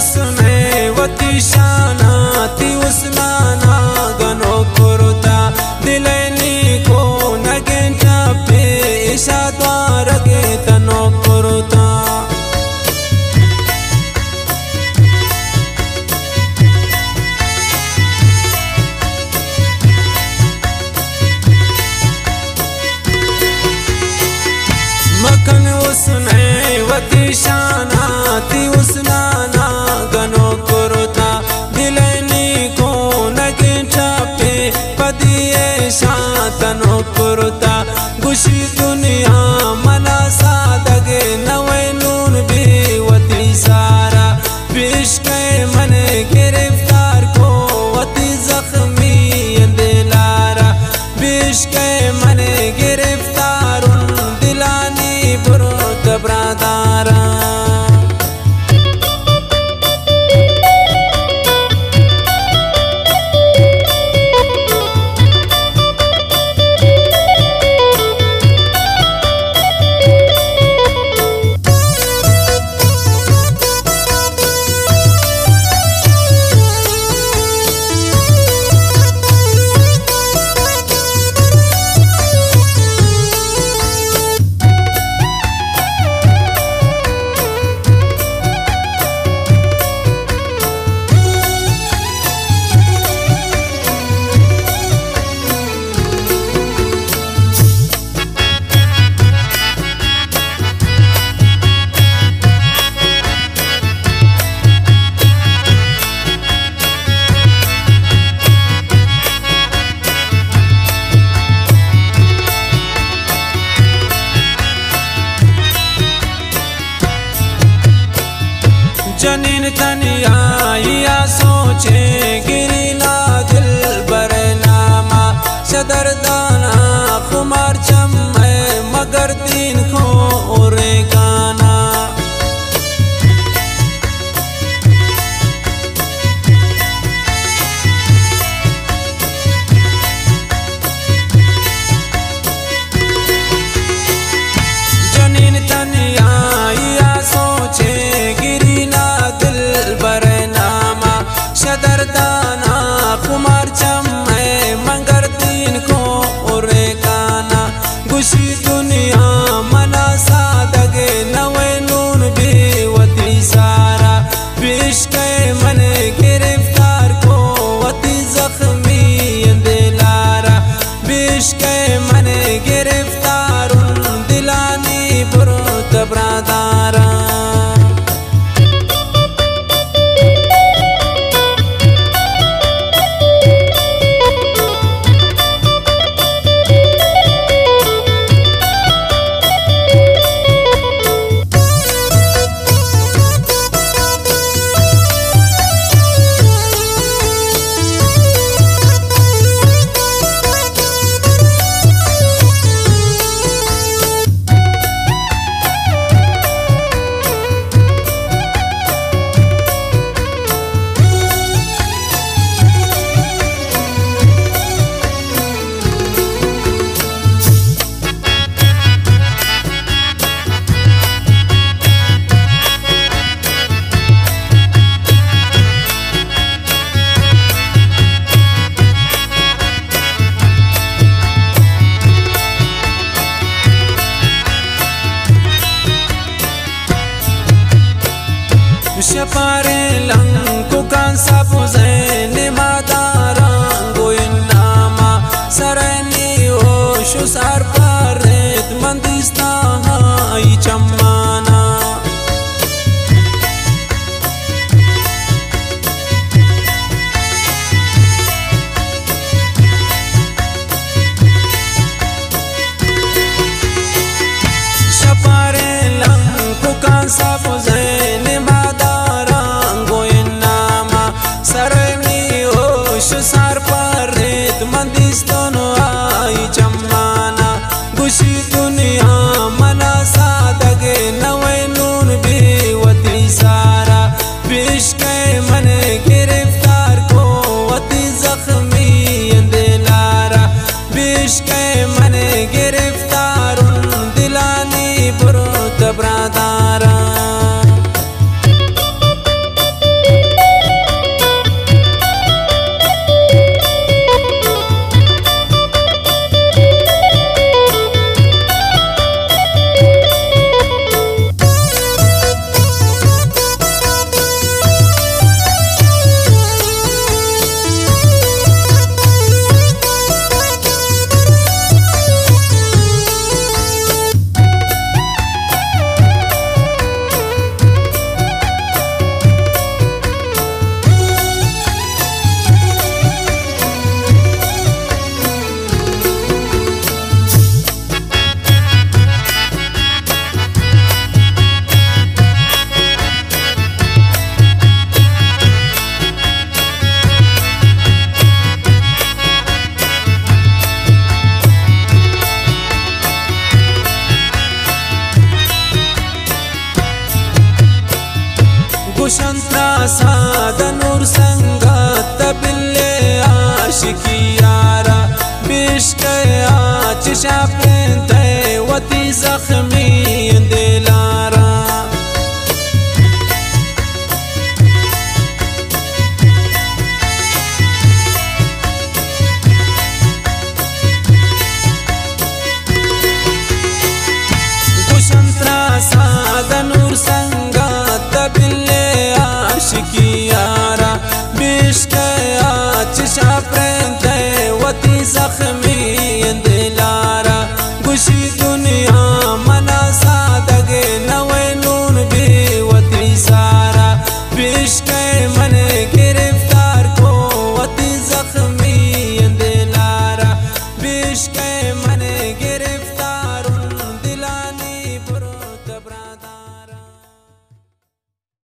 उसने वती शाना ती उसनाना गनो कुरुता दिलनी को नगेंटा पे ईशा द्वार गे तनो कुरुता मखन उसने वती शाना ती उसनाना गनो कुरुता दिलनी को नगेंटा पे पदिए शातनो कुरुता गुशी दुनिया मना सादगे नवे नून भी वती सारा पेश के मने गिरफ्तार को वती जख्मी दिलारा पेश के मने गिरफ्तार दिलानी बुरो तबरादारा जनीन तनिया या सोचे गिरिला दिल बरनामा सदरदाना खुमार चम मगर दिन को उरे गाना जनीन तनिया या सोचे सदरदाना कुमार चम मंगर दिन को उरे गाना गुशी दुनिया मना सादगे नवे नून भी वती सारा पेश के मने गिरफ्तार को वती जख्मी दिलारा पेश के मने गिरफ्तार दिलानी बुरो तबरादारा शपारे लंको कांसा पुज़ैन मादारंगो इन्नामा सरनी ओशु सार पारेत मंदिस्ता हाई चम्माना शपारे लंको कांसा पुज़ैन सरनी हो साद नूर संगत बिल्ले आशिकी यारा बिश्क आच शाप